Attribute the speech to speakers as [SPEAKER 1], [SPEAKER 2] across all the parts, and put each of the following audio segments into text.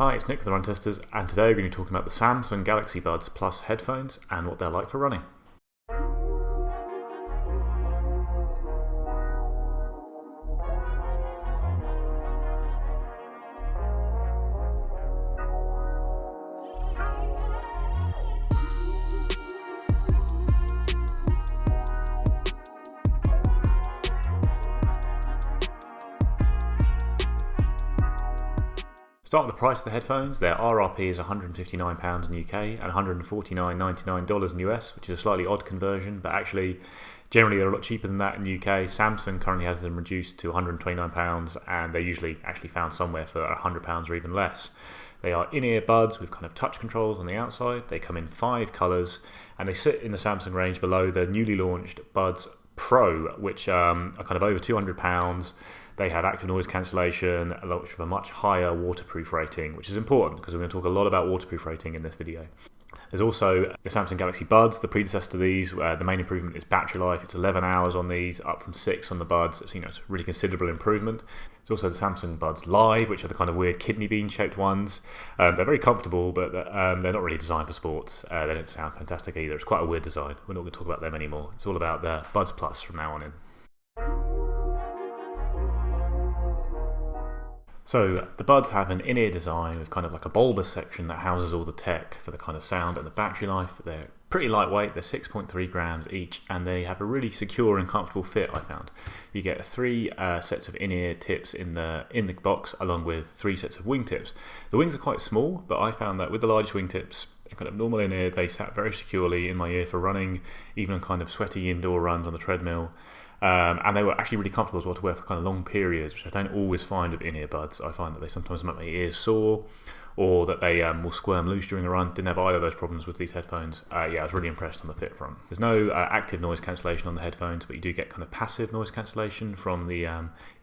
[SPEAKER 1] Hi, it's Nick from the Run Testers, and today we're going to be talking about the Samsung Galaxy Buds Plus headphones and what they're like for running. Start with the price of the headphones. Their RRP is £159 in the UK and $149.99 in the US, which is a slightly odd conversion, but actually generally they're a lot cheaper than that in the UK. Samsung currently has them reduced to £129 and they're usually actually found somewhere for £100 or even less. They are in-ear buds with kind of touch controls on the outside. They come in 5 colours and they sit in the Samsung range below the newly launched Buds Pro, which are kind of over £200. They have active noise cancellation, which with a much higher waterproof rating, which is important because we're going to talk a lot about waterproof rating in this video. There's also the Samsung Galaxy Buds, the predecessor to these. The main improvement is battery life. It's 11 hours on these, up from 6 on the Buds. It's a really considerable improvement. There's also the Samsung Buds Live, which are the kind of weird kidney bean shaped ones. They're very comfortable, but they're not really designed for sports. They don't sound fantastic either. It's quite a weird design. We're not going to talk about them anymore. It's all about the Buds Plus from now on in. So the Buds have an in-ear design with kind of like a bulbous section that houses all the tech for the kind of sound and the battery life. They're pretty lightweight, they're 6.3 grams each, and they have a really secure and comfortable fit, I found. You get 3 sets of in-ear tips in the box, along with 3 sets of wingtips. The wings are quite small, but I found that with the largest wingtips, kind of normal in-ear, they sat very securely in my ear for running, even on kind of sweaty indoor runs on the treadmill. And they were actually really comfortable as well to wear for kind of long periods, which I don't always find with in-ear buds. I find that they sometimes make my ears sore, or that they will squirm loose during a run. Didn't have either of those problems with these headphones. I was really impressed on the fit front. There's no active noise cancellation on the headphones, but you do get kind of passive noise cancellation from the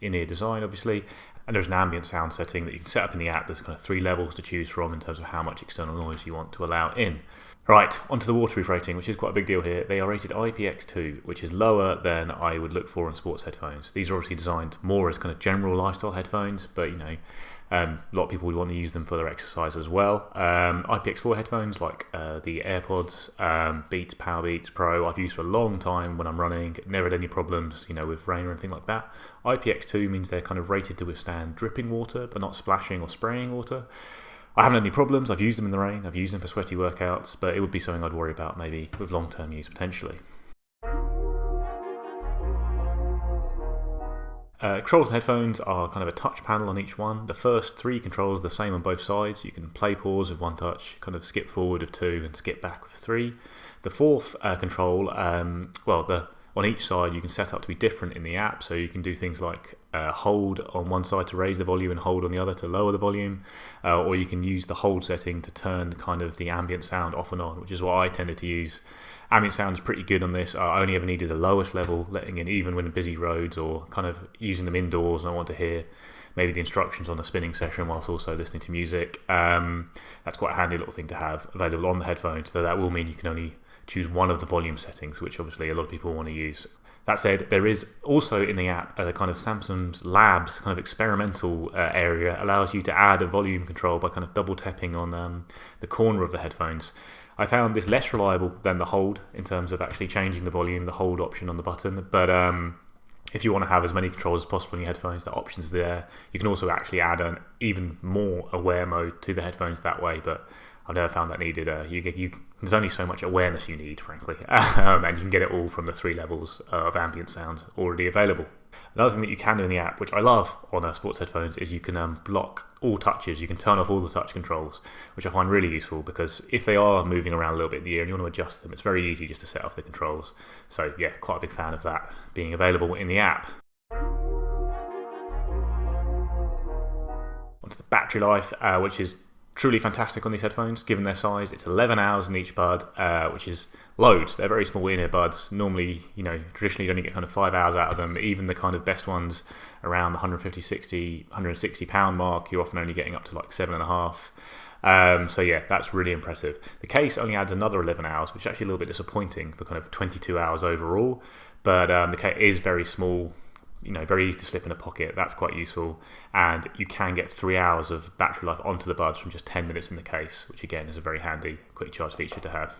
[SPEAKER 1] in-ear design, obviously. And there's an ambient sound setting that you can set up in the app. There's kind of 3 levels to choose from in terms of how much external noise you want to allow in. Right, onto the waterproof rating, which is quite a big deal here. They are rated IPX2, which is lower than I would look for in sports headphones. These are obviously designed more as kind of general lifestyle headphones, but a lot of people would want to use them for their exercise as well. IPX4 headphones like the AirPods, Beats, Power Beats Pro, I've used for a long time when I'm running. Never had any problems, with rain or anything like that. IPX2 means they're kind of rated to withstand dripping water, but not splashing or spraying water. I haven't had any problems. I've used them in the rain. I've used them for sweaty workouts, but it would be something I'd worry about maybe with long-term use potentially. Controls and headphones are kind of a touch panel on each one. The first 3 controls are the same on both sides. You can play pause with 1 touch, kind of skip forward with 2 and skip back with 3. The 4th control, on each side you can set up to be different in the app, so you can do things like hold on one side to raise the volume and hold on the other to lower the volume, or you can use the hold setting to turn kind of the ambient sound off and on, which is what I tended to use. Ambient sound is pretty good on this. I only ever needed the lowest level, letting in even when in busy roads or kind of using them indoors and I want to hear maybe the instructions on a spinning session whilst also listening to music. That's quite a handy little thing to have available on the headphones, though that will mean you can only choose one of the volume settings, which obviously a lot of people want to use. That said, there is also in the app a kind of Samsung's Labs kind of experimental area, allows you to add a volume control by kind of double tapping on the corner of the headphones. I found this less reliable than the hold in terms of actually changing the volume, the hold option on the button, but if you want to have as many controls as possible in your headphones, the option's there. You can also actually add an even more aware mode to the headphones that way, but I've never found that needed. There's only so much awareness you need, frankly, and you can get it all from the 3 levels of ambient sound already available. Another thing that you can do in the app, which I love on sports headphones, is you can block all touches. You can turn off all the touch controls, which I find really useful because if they are moving around a little bit in the ear and you want to adjust them, it's very easy just to set off the controls. So yeah, quite a big fan of that being available in the app. Onto the battery life, which is truly fantastic on these headphones, given their size. It's 11 hours in each bud, which is loads. They're very small in-ear buds. Normally, traditionally you only get kind of 5 hours out of them. Even the kind of best ones around the 160 pound mark, you're often only getting up to like 7.5. So yeah, that's really impressive. The case only adds another 11 hours, which is actually a little bit disappointing for kind of 22 hours overall. But the case is very small. very easy to slip in a pocket. That's quite useful, and you can get 3 hours of battery life onto the buds from just 10 minutes in the case, which again is a very handy quick charge feature to have.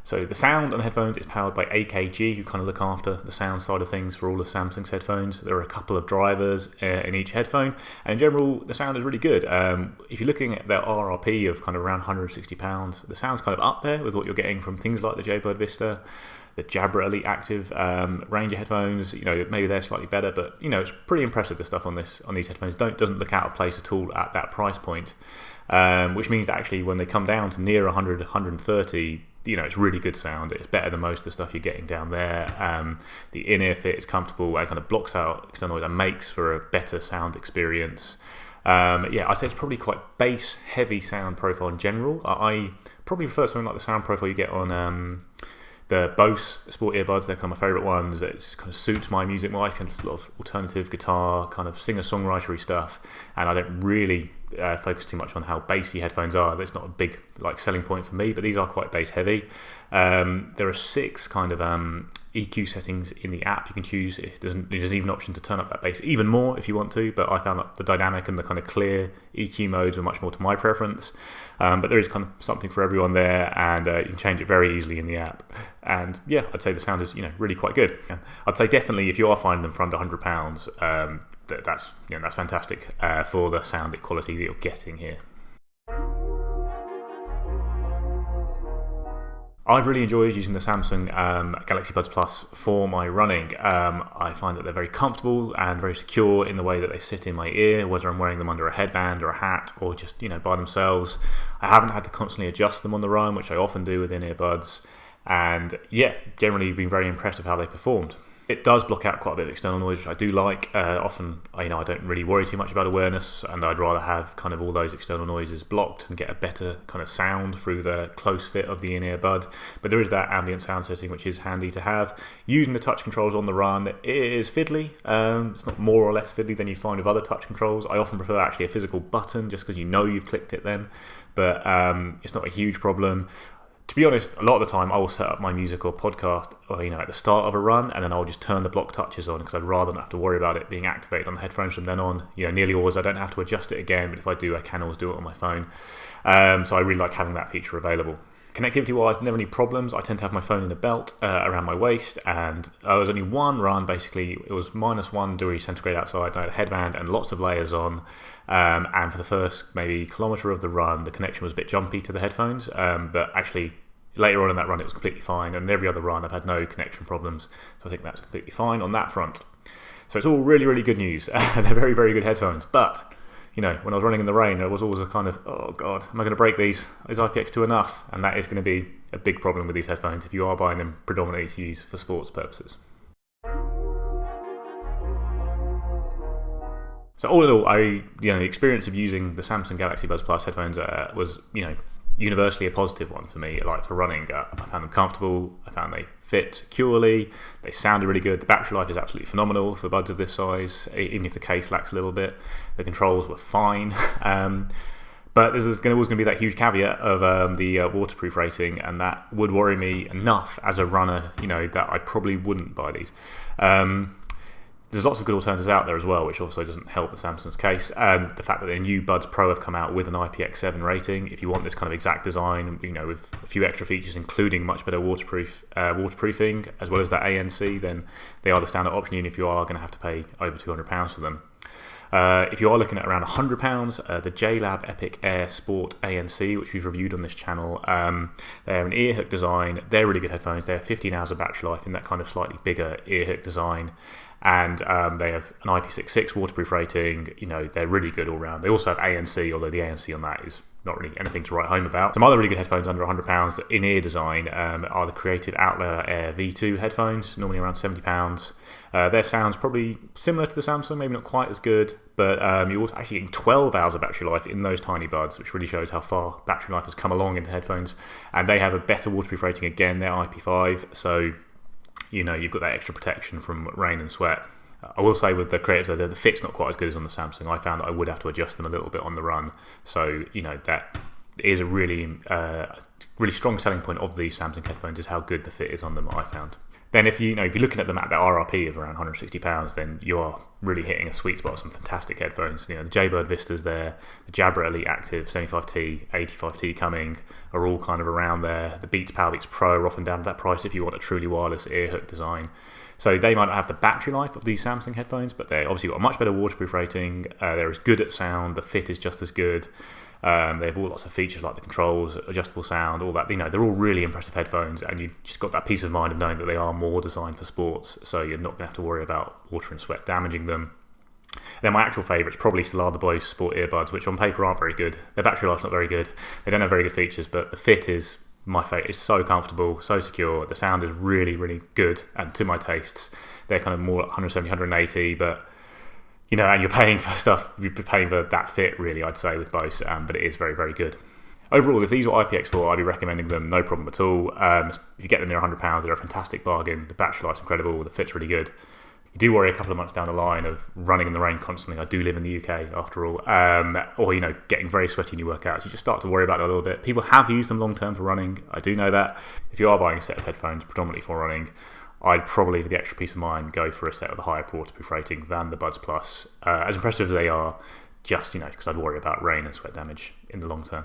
[SPEAKER 1] So the sound on the headphones is powered by AKG, who kind of look after the sound side of things for all of Samsung's headphones. There are a couple of drivers in each headphone, and in general, the sound is really good. If you're looking at their RRP of kind of around £160, the sound's kind of up there with what you're getting from things like the Jaybird Vista, the Jabra Elite Active Ranger headphones. Maybe they're slightly better, but it's pretty impressive, the stuff on these headphones. Doesn't look out of place at all at that price point, which means that actually when they come down to near 100, 130, it's really good sound. It's better than most of the stuff you're getting down there. The in-ear fit is comfortable and kind of blocks out external noise and makes for a better sound experience. I'd say it's probably quite bass heavy sound profile in general. I probably prefer something like the sound profile you get on the Bose Sport earbuds. They're kind of my favourite ones. It kind of suits my music more. I can a lot of alternative guitar, kind of singer-songwritery stuff, and I don't really focus too much on how bassy headphones are. That's not a big selling point for me, but these are quite bass heavy. There are 6 kind of EQ settings in the app you can choose. There's even an option to turn up that bass even more if you want to, but I found that the dynamic and the kind of clear EQ modes are much more to my preference. But there is kind of something for everyone there, and you can change it very easily in the app. And I'd say the sound is really quite good. I'd say definitely if you are finding them for under £100, that's fantastic for the sound quality that you're getting here. I've really enjoyed using the Samsung Galaxy Buds Plus for my running. I find that they're very comfortable and very secure in the way that they sit in my ear, whether I'm wearing them under a headband or a hat or just by themselves. I haven't had to constantly adjust them on the run, which I often do with in-ear buds, and generally been very impressed with how they performed. It does block out quite a bit of external noise, which I do like. Often, I don't really worry too much about awareness, and I'd rather have kind of all those external noises blocked and get a better kind of sound through the close fit of the in-ear bud. But there is that ambient sound setting, which is handy to have. Using the touch controls on the run is fiddly. It's not more or less fiddly than you find with other touch controls. I often prefer actually a physical button, just because you've clicked it then. But it's not a huge problem. To be honest, a lot of the time I will set up my music or podcast at the start of a run, and then I'll just turn the block touches on, because I'd rather not have to worry about it being activated on the headphones from then on. Nearly always I don't have to adjust it again, but if I do, I can always do it on my phone. So I really like having that feature available. Connectivity wise, never any problems. I tend to have my phone in a belt around my waist, and there was only one run, basically it was -1 degree centigrade outside, and I had a headband and lots of layers on, and for the first maybe kilometre of the run the connection was a bit jumpy to the headphones, but actually later on in that run it was completely fine, and every other run I've had no connection problems, so I think that's completely fine on that front. So it's all really, really good news. They're very, very good headphones, but when I was running in the rain, there was always a kind of, oh god, am I going to break these? Is IPX2 enough? And that is going to be a big problem with these headphones if you are buying them predominantly to use for sports purposes. So all in all, the experience of using the Samsung Galaxy Buds Plus headphones was, universally a positive one for me. Like for running, I found them comfortable, I found they fit securely, they sounded really good, the battery life is absolutely phenomenal for buds of this size, even if the case lacks a little bit. The controls were fine, but there's always going to be that huge caveat of the waterproof rating, and that would worry me enough as a runner, that I probably wouldn't buy these. There's lots of good alternatives out there as well, which also doesn't help the Samsung's case. And the fact that the new Buds Pro have come out with an IPX7 rating, if you want this kind of exact design, with a few extra features, including much better waterproofing, as well as that ANC, then they are the standard option, even if you are going to have to pay over £200 for them. If you are looking at around £100, the JLab Epic Air Sport ANC, which we've reviewed on this channel, they're an ear hook design. They're really good headphones. They have 15 hours of battery life in that kind of slightly bigger ear hook design. And they have an IP66 waterproof rating. They're really good all round. They also have ANC, although the ANC on that is not really anything to write home about. Some other really good headphones under £100 in-ear design are the Creative Outlier Air V2 headphones, normally around £70. Their sound's probably similar to the Samsung, maybe not quite as good, but you're also actually getting 12 hours of battery life in those tiny buds, which really shows how far battery life has come along into headphones. And they have a better waterproof rating again, they're IP5, so you've got that extra protection from rain and sweat. I will say with the Creatives, the fit's not quite as good as on the Samsung. I found that I would have to adjust them a little bit on the run, so that is a really strong selling point of these Samsung headphones is how good the fit is on them, I found. Then if you're looking at them at the RRP of around £160, then you are really hitting a sweet spot of some fantastic headphones. The Jaybird Vistas there, the Jabra Elite Active 75T, 85T coming are all kind of around there. The Beats Powerbeats Pro are often down to that price if you want a truly wireless ear hook design. So they might not have the battery life of these Samsung headphones, but they obviously got a much better waterproof rating. They're as good at sound. The fit is just as good. They have all lots of features like the controls, adjustable sound, all that. They're all really impressive headphones, and you just got that peace of mind of knowing that they are more designed for sports, so you're not going to have to worry about water and sweat damaging them. Then my actual favourites probably still are the Bose Sport earbuds, which on paper aren't very good. Their battery life's not very good. They don't have very good features, but the fit is my favourite. It's so comfortable, so secure. The sound is really, really good, and to my tastes, they're kind of more 170, 180, but and you're paying for stuff, you're paying for that fit, really, I'd say, with Bose, but it is very, very good. Overall, if these were IPX4, I'd be recommending them, no problem at all. If you get them near £100, they're a fantastic bargain. The battery life's incredible, the fit's really good. You do worry a couple of months down the line of running in the rain constantly. I do live in the UK, after all. Or, getting very sweaty in your workouts. You just start to worry about it a little bit. People have used them long-term for running. I do know that. If you are buying a set of headphones predominantly for running, I'd probably, for the extra peace of mind, go for a set with a higher waterproof rating than the Buds Plus. As impressive as they are, just, because I'd worry about rain and sweat damage in the long term.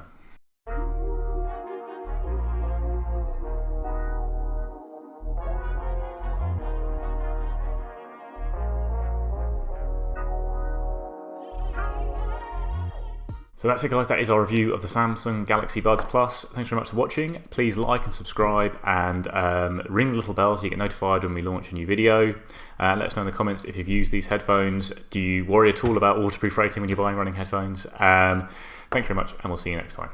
[SPEAKER 1] So that's it, guys. That is our review of the Samsung Galaxy Buds Plus. Thanks very much for watching. Please like and subscribe, and ring the little bell so you get notified when we launch a new video. Let us know in the comments if you've used these headphones. Do you worry at all about waterproof rating when you're buying running headphones? Thanks very much, and we'll see you next time.